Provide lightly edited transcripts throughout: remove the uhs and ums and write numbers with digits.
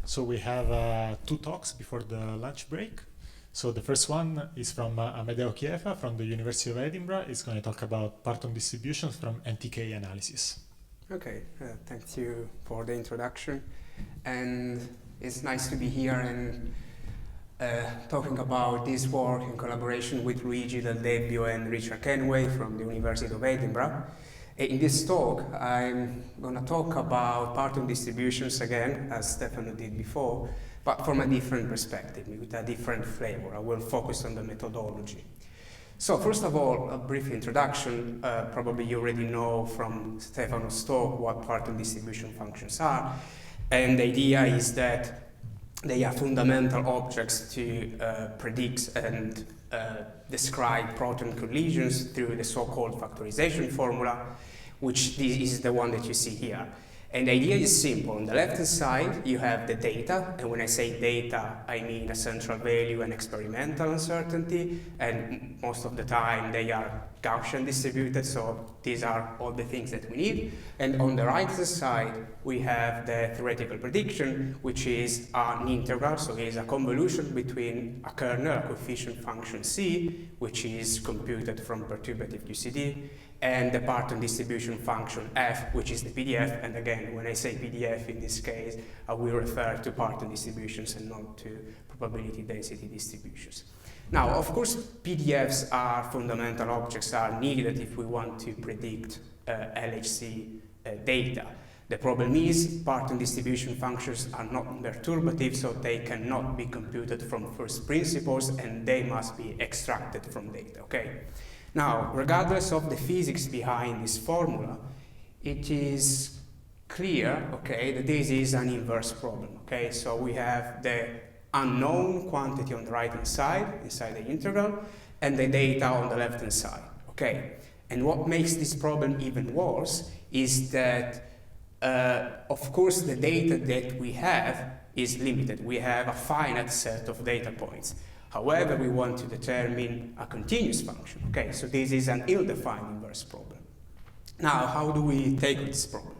So we have two talks before the lunch break. So the first one is from Amedeo CHIEFA from the University of Edinburgh. It's going to talk about Parton distributions from NTK analysis. Okay, thank you for the introduction. And it's nice to be here and talking about this work in collaboration with Luigi Del Debbio and Richard Kenway from the University of Edinburgh. In this talk, I'm going to talk about Parton distributions again, as Stefano did before, but from a different perspective, with a different flavor. I will focus on the methodology. So first of all, a brief introduction. Probably you already know from Stefano's talk what Parton distribution functions are. And the idea is that they are fundamental objects to predict and describe proton collisions through the so-called factorization formula, which this is the one that you see here. And the idea is simple. On the left-hand side, you have the data, and when I say data, I mean a central value and experimental uncertainty, and most of the time they are Gaussian distributed, so these are all the things that we need. And on the right-hand side, we have the theoretical prediction, which is an integral, so it is a convolution between a kernel, a coefficient function C, which is computed from perturbative QCD, and the Parton distribution function f, which is the PDF. And again, when I say PDF in this case, I will refer to Parton distributions and not to probability density distributions. Now, of course, PDFs are fundamental objects, are needed if we want to predict LHC data. The problem is Parton distribution functions are not perturbative, so they cannot be computed from first principles, and they must be extracted from data, okay? Now, regardless of the physics behind this formula, it is clear, okay, that this is an inverse problem, okay? So we have the unknown quantity on the right-hand side, inside the integral, and the data on the left-hand side, okay? And what makes this problem even worse is that, of course, the data that we have is limited. We have a finite set of data points. However, we want to determine a continuous function, okay? So this is an ill-defined inverse problem. Now, how do we take this problem?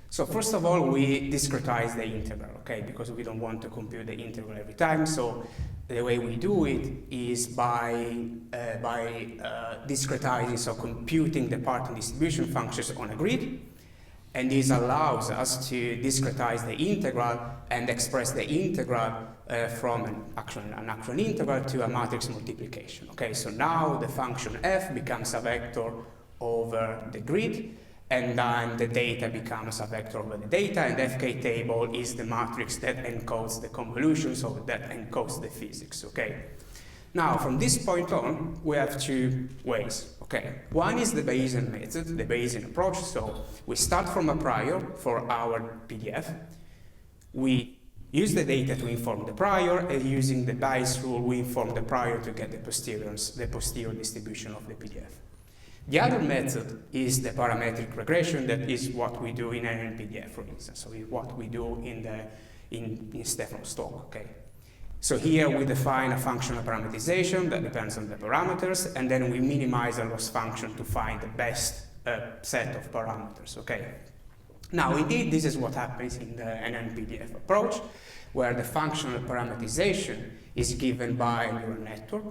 So first of all, we discretize the integral, okay? Because we don't want to compute the integral every time. So the way we do it is by discretizing, so computing the Parton distribution functions on a grid. And this allows us to discretize the integral and express the integral from an actual integral to a matrix multiplication. Okay, so now the function f becomes a vector over the grid, and then the data becomes a vector over the data, and the FK table is the matrix that encodes the convolution, so that encodes the physics. Okay. Now, from this point on, we have two ways. Okay, one is the Bayesian method, the Bayesian approach. So we start from a prior for our PDF. We use the data to inform the prior, and using the Bayes rule, we inform the prior to get the posterior distribution of the PDF. The other method is the parametric regression. That is what we do in NNPDF, for instance. So what we do in Stefano's talk. Okay. So here we define a functional parameterization that depends on the parameters, and then we minimize a loss function to find the best set of parameters, okay? Now, indeed, this is what happens in the NNPDF approach, where the functional parameterization is given by a neural network.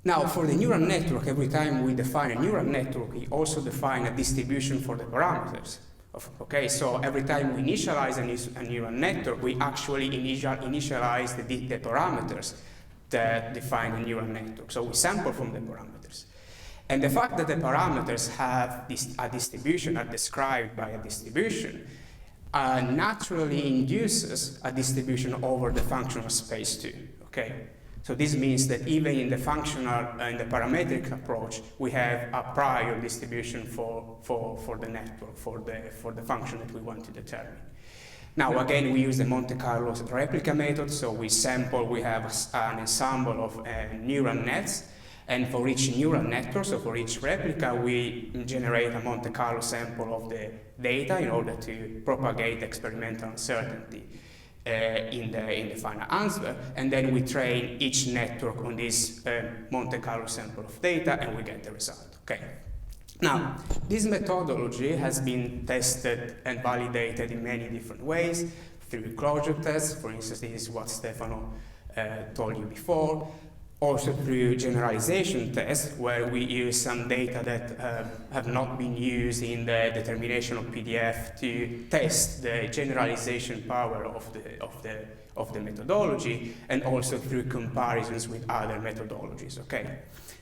Now, for the neural network, every time we define a neural network, we also define a distribution for the parameters. Okay, so every time we initialize a neural network, we actually initialize the parameters that define the neural network. So we sample from the parameters. And the fact that the parameters have a distribution, are described by a distribution, naturally induces a distribution over the functional space too, okay? So this means that even in the functional and the parametric approach, we have a prior distribution for the network, for the function that we want to determine. Now, again, we use the Monte Carlo replica method. So we sample, we have an ensemble of neural nets. And for each neural network, so for each replica, we generate a Monte Carlo sample of the data in order to propagate experimental uncertainty in the final answer, and then we train each network on this Monte Carlo sample of data, and we get the result. Okay. Now, this methodology has been tested and validated in many different ways. through closure tests. For instance, this is what Stefano told you before. Also through generalization tests, where we use some data that have not been used in the determination of PDF to test the generalization power of the methodology, and also through comparisons with other methodologies, okay?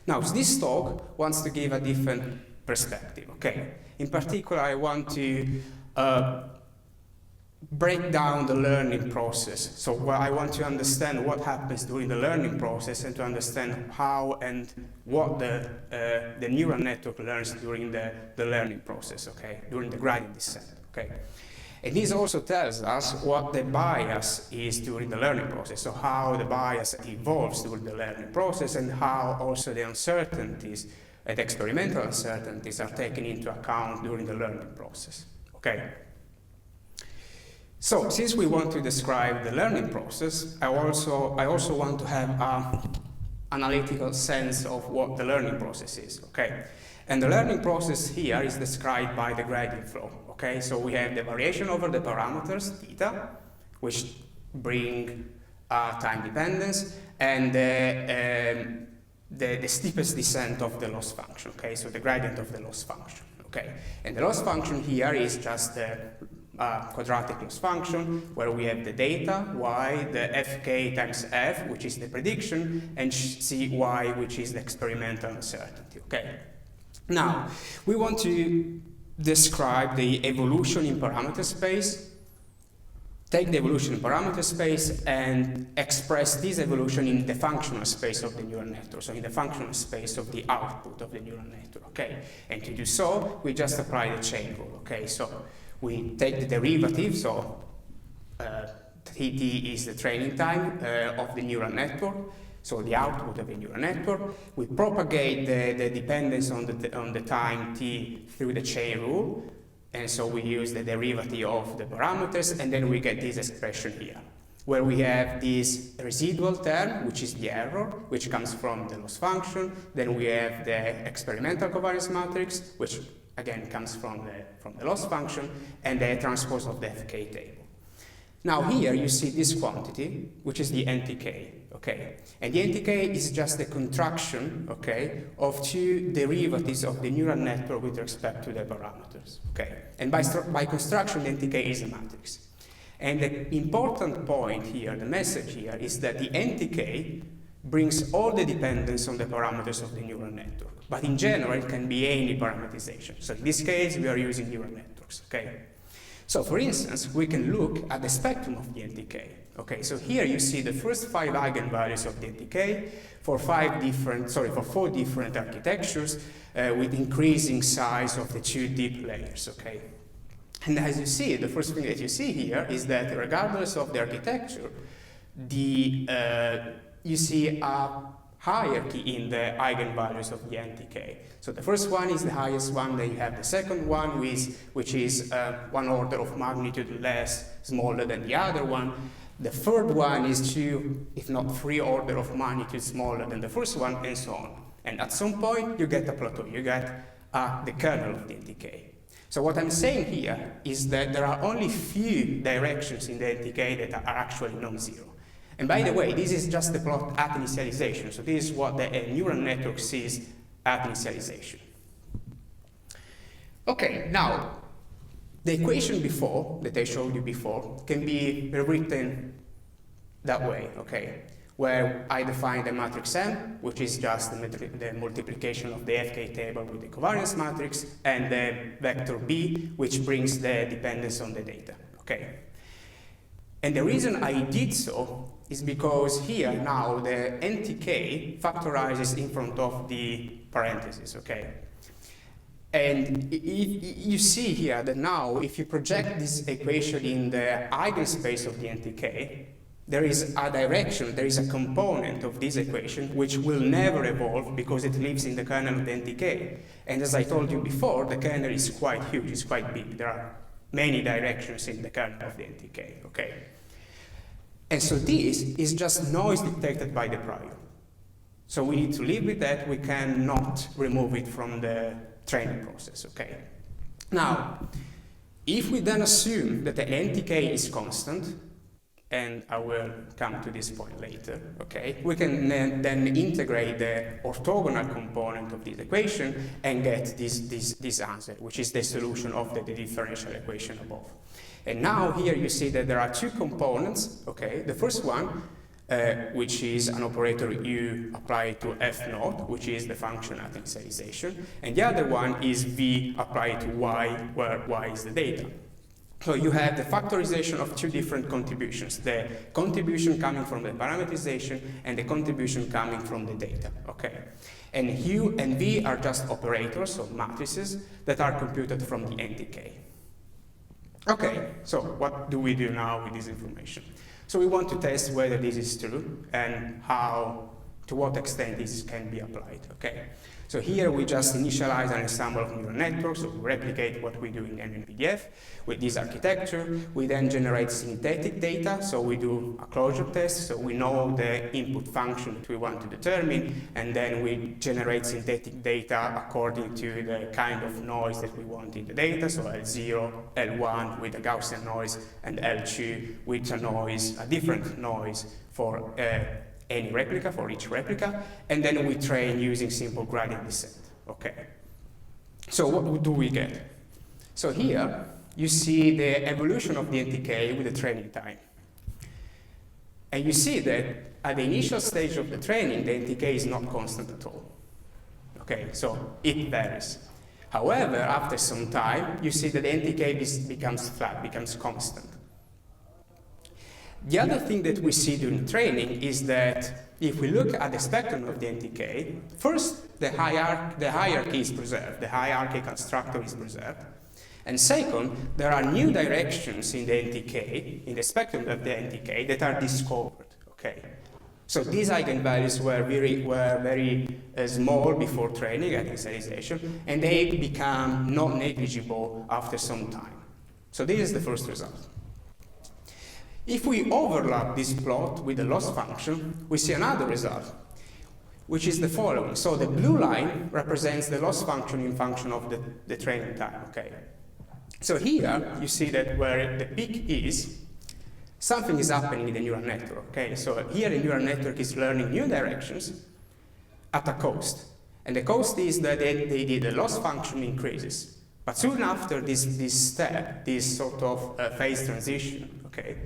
Now, this talk wants to give a different perspective, okay? In particular, I want to break down the learning process. So I want to understand what happens during the learning process and to understand how and what the neural network learns during the learning process, okay, during the gradient descent, okay. And this also tells us what the bias is during the learning process, so how the bias evolves during the learning process and how also the uncertainties and experimental uncertainties are taken into account during the learning process, okay. So, since we want to describe the learning process, I also want to have an analytical sense of what the learning process is, okay? And the learning process here is described by the gradient flow, okay? So we have the variation over the parameters, theta, which bring time dependence, and the steepest descent of the loss function, okay? So the gradient of the loss function, okay? And the loss function here is just the quadratic loss function, where we have the data, y, the fk times f, which is the prediction, and cy, which is the experimental uncertainty, okay? Now, we want to describe the evolution in parameter space, take the evolution in parameter space, and express this evolution in the functional space of the neural network, so in the functional space of the output of the neural network, okay? And to do so, we just apply the chain rule, okay? So we take the derivative, so Tt is the training time of the neural network, so the output of the neural network. We propagate the dependence on the time t through the chain rule, and so we use the derivative of the parameters, and then we get this expression here, where we have this residual term, which is the error, which comes from the loss function. Then we have the experimental covariance matrix, which again comes from the loss function, and the transpose of the FK table. Now here you see this quantity, which is the NTK, okay? And the NTK is just the contraction, okay, of two derivatives of the neural network with respect to the parameters, okay? And by construction, the NTK is a matrix. And the important point here, the message here, is that the NTK brings all the dependence on the parameters of the neural network. But in general, it can be any parameterization. So in this case, we are using neural networks, okay? So for instance, we can look at the spectrum of the NTK. Okay, so here you see the first 5 eigenvalues of the NTK for 4 different architectures with increasing size of the 2 deep layers, okay? And as you see, the first thing that you see here is that regardless of the architecture, you see a hierarchy in the eigenvalues of the NTK. So the first one is the highest one, then you have the second one, which is 1 order of magnitude smaller than the other one. The third one is 2, if not 3 order of magnitude smaller than the first one, and so on. And at some point, you get a plateau, you get the kernel of the NTK. So what I'm saying here is that there are only few directions in the NTK that are actually non-zero. And by the way, this is just the plot at initialization. So this is what the neural network sees at initialization. Okay, now, the equation before, that I showed you before, can be rewritten that way, okay? Where I define the matrix M, which is just the multiplication of the FK table with the covariance matrix, and the vector B, which brings the dependence on the data, okay? And the reason I did so is because here now the NTK factorizes in front of the parentheses, okay? And you see here that now if you project this equation in the eigenspace of the NTK, there is a direction, there is a component of this equation which will never evolve because it lives in the kernel of the NTK. And as I told you before, the kernel is quite huge, it's quite big. There are many directions in the kernel of the NTK, okay? And so this is just noise detected by the prior. So we need to live with that, we cannot remove it from the training process, okay? Now, If we then assume that the NTK is constant, and I will come to this point later, okay, we can then integrate the orthogonal component of this equation and get this answer, which is the solution of the differential equation above. And now here you see that there are two components, okay. The first one, which is an operator U applied to F naught, which is the function at initialization, and the other one is V applied to Y, where Y is the data. So you have the factorization of two different contributions, the contribution coming from the parameterization and the contribution coming from the data, okay? And U and V are just operators, so matrices, that are computed from the NTK. Okay, so what do we do now with this information? So we want to test whether this is true and to what extent this can be applied, okay? So here we just initialize an ensemble of neural networks, so we replicate what we do in NNPDF with this architecture. We then generate synthetic data, so we do a closure test, so we know the input function that we want to determine, and then we generate synthetic data according to the kind of noise that we want in the data, so L0, L1 with a Gaussian noise, and L2 with a different noise for any replica, for each replica, and then we train using simple gradient descent, okay? So what do we get? So here, you see the evolution of the NTK with the training time. And you see that at the initial stage of the training, the NTK is not constant at all, okay? So it varies. However, after some time, you see that the NTK becomes flat, becomes constant. The other thing that we see during training is that if we look at the spectrum of the NTK, first, the hierarchy is preserved, the hierarchy constructor is preserved. And second, there are new directions in the NTK, in the spectrum of the NTK, that are discovered, okay? So these eigenvalues were very small before training at initialization, and they become not negligible after some time. So this is the first result. If we overlap this plot with the loss function, we see another result, which is the following. So the blue line represents the loss function in function of the training time, okay? So here, you see that where the peak is, something is happening in the neural network, okay? So here the neural network is learning new directions at a cost. And the cost is that the loss function increases. But soon after this step, this sort of phase transition, okay,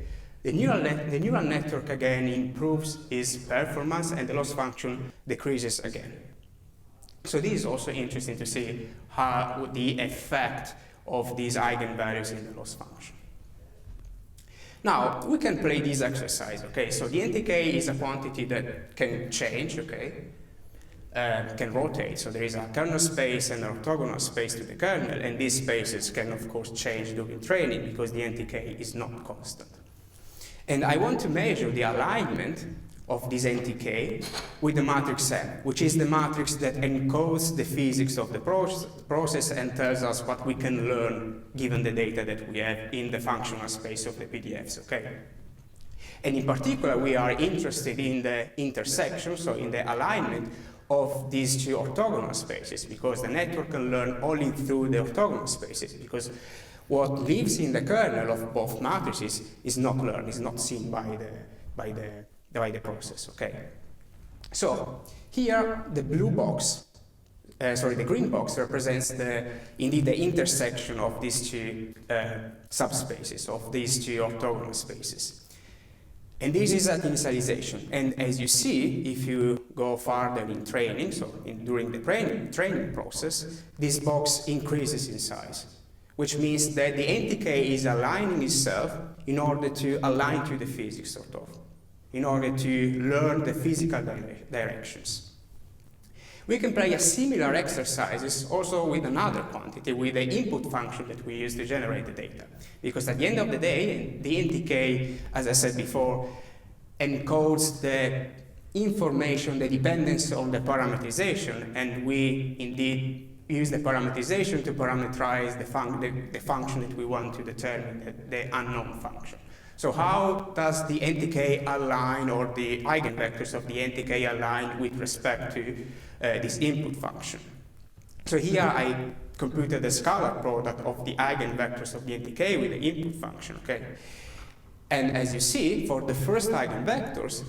the neural network again improves its performance and the loss function decreases again. So this is also interesting to see how the effect of these eigenvalues in the loss function. Now, we can play this exercise, okay? So the NTK is a quantity that can change, okay? Can rotate, so there is a kernel space and an orthogonal space to the kernel, and these spaces can, of course, change during training because the NTK is not constant. And I want to measure the alignment of this NTK with the matrix M, which is the matrix that encodes the physics of the process and tells us what we can learn given the data that we have in the functional space of the PDFs, okay? And in particular, we are interested in the intersection, so in the alignment of these two orthogonal spaces, because the network can learn only through the orthogonal spaces, because what lives in the kernel of both matrices is not learned, is not seen by the process, okay? So here the blue box, the green box represents indeed the intersection of these two subspaces, of these two orthogonal spaces. And this is at initialization. And as you see, if you go further in training, so during the training process, this box increases in size, which means that the NTK is aligning itself in order to align to the physics, sort of, in order to learn the physical directions. We can play a similar exercises also with another quantity, with the input function that we use to generate the data. Because at the end of the day, the NTK, as I said before, encodes the information, the dependence on the parameterization, and we indeed use the parameterization to parameterize the function that we want to determine, the unknown function. So how does the NTK align, or the eigenvectors of the NTK align with respect to this input function? So here I computed the scalar product of the eigenvectors of the NTK with the input function, okay? And as you see, for the first eigenvectors,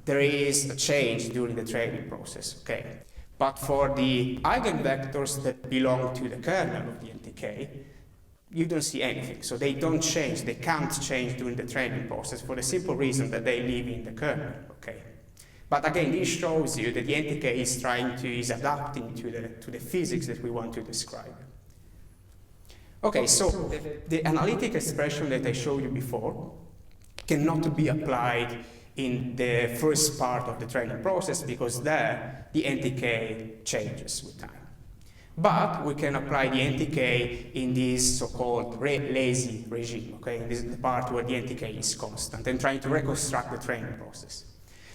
there is a change during the training process, okay? But for the eigenvectors that belong to the kernel of the NTK, you don't see anything. So they don't change, they can't change during the training process for the simple reason that they live in the kernel, okay? But again, this shows you that the NTK is adapting to the physics that we want to describe. Okay, so the analytic expression that I showed you before cannot be applied in the first part of the training process because there the NTK changes with time. But we can apply the NTK in this so-called lazy regime, okay? In this the part where the NTK is constant and trying to reconstruct the training process.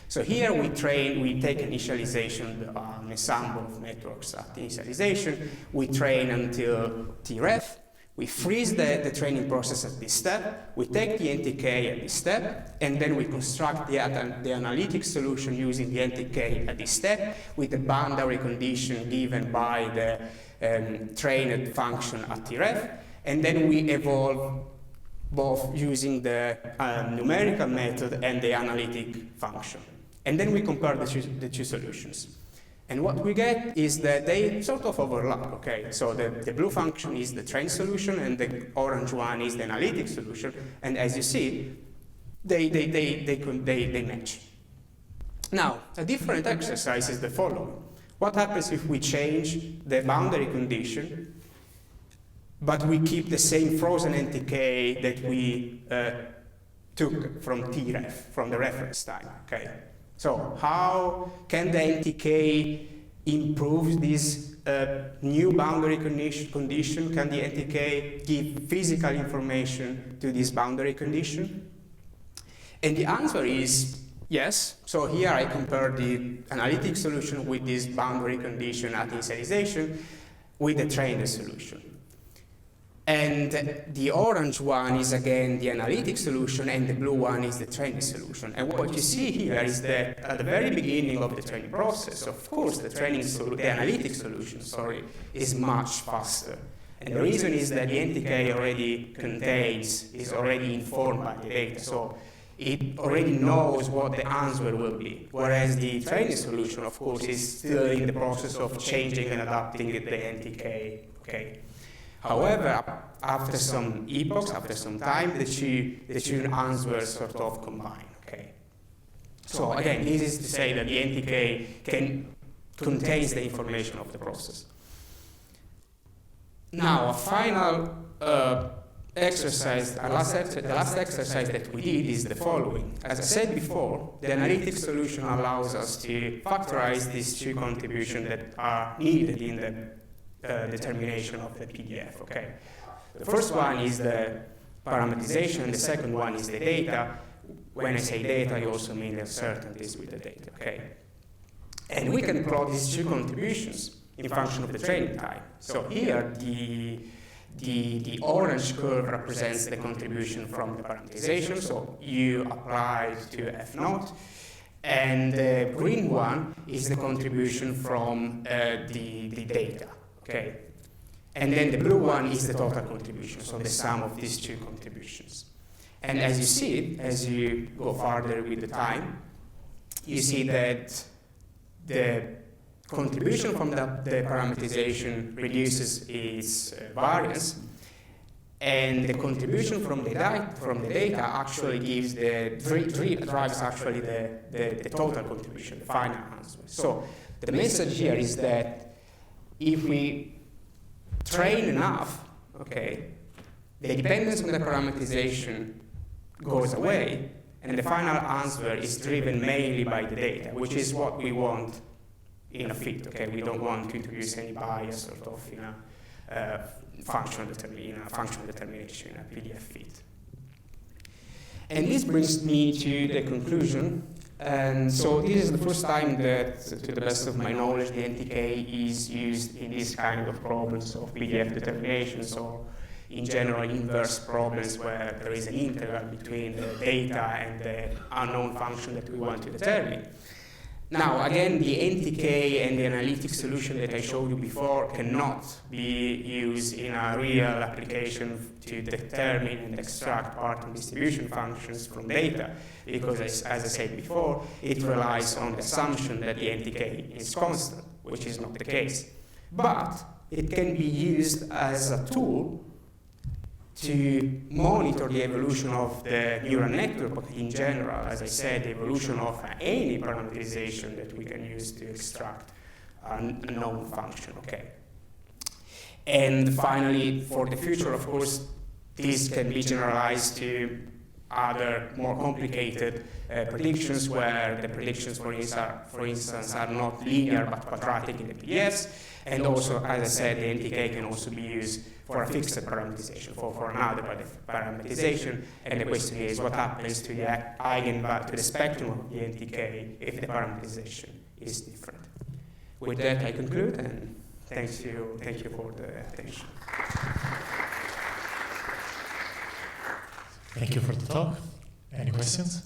So here we take initialization, an ensemble of networks at initialization, we train until Tref, we freeze the training process at this step, we take the NTK at this step, and then we construct the analytic solution using the NTK at this step with the boundary condition given by the trained function at Tref, and then we evolve both using the numerical method and the analytic function. And then we compare the two solutions. And what we get is that they sort of overlap, okay? So the blue function is the trained solution and the orange one is the analytic solution. And as you see, they match. Now, a different exercise is the following. What happens if we change the boundary condition, but we keep the same frozen NTK that we took from Tref, from the reference time, okay? So how can the NTK improve this new boundary condition? Can the NTK give physical information to this boundary condition? And the answer is yes. So here I compare the analytic solution with this boundary condition at initialization with the trained solution. And the orange one is again the analytic solution and the blue one is the training solution. And what you see here is that at the very beginning of the training process, of course, the analytic solution, is much faster. And the reason is that the NTK is already informed by the data. So it already knows what the answer will be. Whereas the training solution, of course, is still in the process of changing and adapting the NTK, okay? However, after some epochs, after some time, the two answers sort of combine, okay? So again, this is to say that the NTK contains the information of the process. Now, a final exercise, the last exercise that we did is the following. As I said before, the analytic solution allows us to factorize these two contributions that are needed in the determination of the PDF, okay? The first one is the parameterization, the second one is the data. When I say data, I also mean the uncertainties with the data, okay? And we can plot these two contributions in function of the training time. So here, the orange curve represents the contribution from the parameterization, so U applied to F naught, and the green one is the contribution from the data. Okay, and then the blue one is the total contribution, so the sum of these two contributions. And as you see, as you go farther with the time, you see that the contribution from the parameterization reduces its variance, and the contribution from the data actually gives drives actually the total contribution, the final answer. So the message here is that if we train enough, okay, the dependence on the parameterization goes away, and the final answer is driven mainly by the data, which is what we want in a fit, okay? We don't want to introduce any bias sort of in a functional determination, in a PDF fit. And this brings me to the conclusion. And so this is the first time that, to the best of my knowledge, the NTK is used in this kind of problems of PDF determinations, or in general inverse problems where there is an integral between the data and the unknown function that we want to determine. Now, again, the NTK and the analytic solution that I showed you before cannot be used in a real application to determine and extract Parton distribution functions from data, because as I said before, it relies on the assumption that the NTK is constant, which is not the case. But it can be used as a tool to monitor the evolution of the neural network in general, as I said, the evolution of any parameterization that we can use to extract a known function, okay? And finally, for the future, of course, this can be generalized to other more complicated predictions, where the predictions, for instance, are not linear but quadratic in the PDFs. And also, as I said, the NTK can also be used for a fixed parameterization, for another parameterization. And the question is, what happens to the eigenvalue, to the spectrum of the NTK if the parameterization is different? With that, I conclude, and thank you for the attention. Thank you for the talk. Any questions?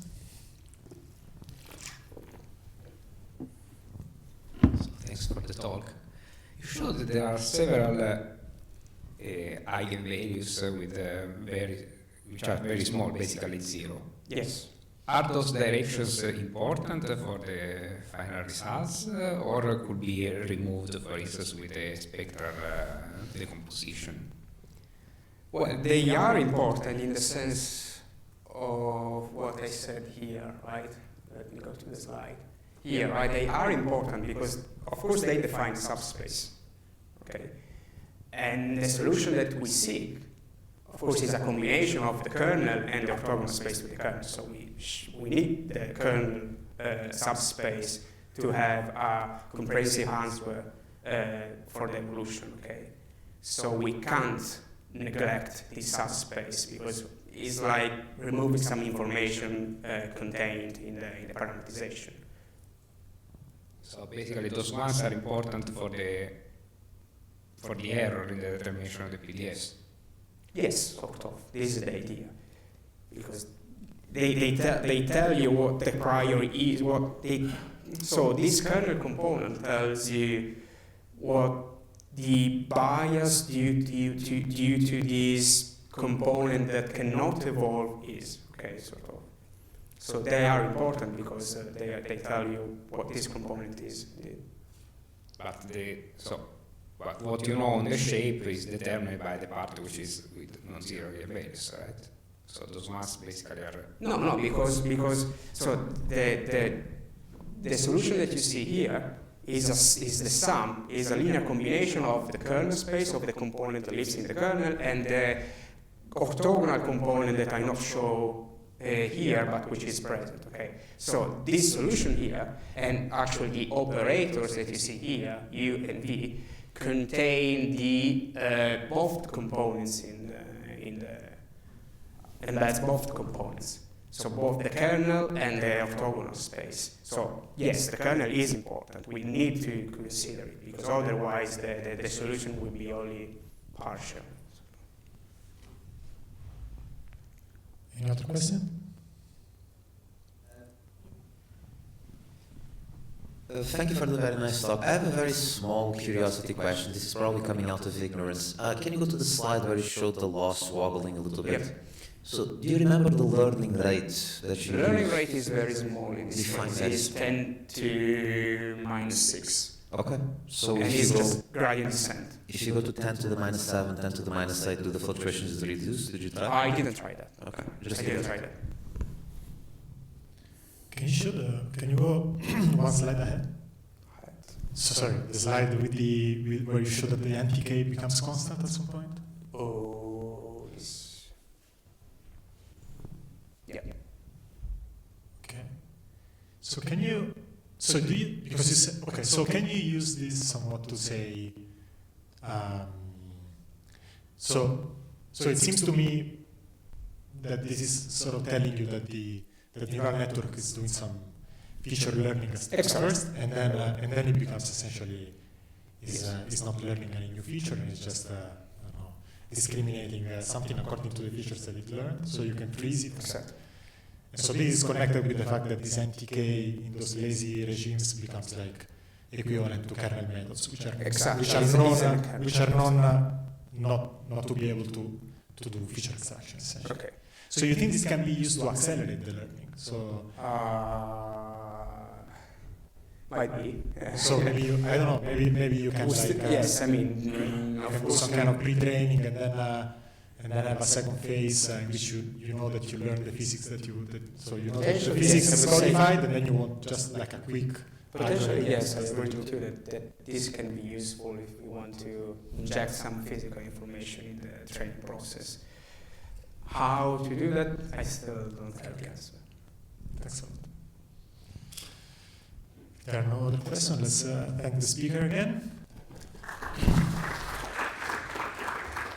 So thanks for the talk. You showed that there are several eigenvalues which are very small, basically zero. Yes. Are those directions important for the final results, or could be removed, for instance, with the spectral decomposition? Well, they are important in the sense of what I said here, right? Let me go to the slide. Here, right? They are important because, of course, they define subspace, okay? And the solution that we seek, of course, is a combination of the kernel and the orthogonal space to the kernel. So we need the kernel subspace to have a comprehensive answer for the evolution, okay? So we can't neglect this subspace because it's like removing some information contained in the parameterization. So basically, those ones are important for the error in the determination of the PDS. Yes, sort of. This is the idea, because they tell you what the prior is. So this kernel component tells you what the bias due to this component that cannot evolve is. Okay, sort of. So they are important because they tell you what this component is. But what you know on the shape is determined by the part which is with non-zero eigenvalues, right? So those ones basically are... No, because so the solution that you see here is the sum, is a linear combination of the kernel space of the component that lives in the kernel and the orthogonal component that I not show here, but which is present, okay? So this solution here, and actually the operators that you see here, U and V, contain the both components and that's both components. So both the kernel and the orthogonal space. So yes, the kernel is important. We need to consider it because otherwise the solution will be only partial. Any other question? Thank you for the very nice talk. I have a very small curiosity question. This is probably coming out of ignorance. Can you go to the slide where you showed the loss wobbling a little bit? Yep. So, do you remember the learning rate that you The learning rate is very small in this Define case. that. It's 10 to minus 6. Okay. So And if it's you go, just gradient descent. if you go to 10 to the minus 7, 10 to the minus 8, do the fluctuations reduce? Did you try? I didn't try that. Okay. I Just didn't try that. Can you go one slide ahead? So sorry, the slide where you show that the NTK becomes constant at some point? Oh, yeah. Okay. So can you, so do you, because you said, okay, so can you use this somewhat to say, so it seems to me that this is sort of telling you that the neural network is doing some feature learning steps first, and then it becomes essentially is not learning any new feature, and it's just I don't know, discriminating something according to the features that it learned. So you can freeze it, Exactly. And so this is connected with the fact that this NTK in those lazy regimes becomes like equivalent to kernel methods, which are Exactly. which are known not to be able to do feature extraction essentially. Okay. So you think this can be used to accelerate the learning? So might be. Yeah. so maybe I don't know. Maybe you can like yes, I mean, you can do some kind of pre-training and then have a second phase in which you know that you learn the physics so you know that the physics is codified, and then you want just like a quick. Potentially, yes, I agree with you that this can be useful if you want to inject some physical information in the training process. How to do that, I still don't have the answer. Thanks a lot. There are no other questions. Let's thank the speaker again.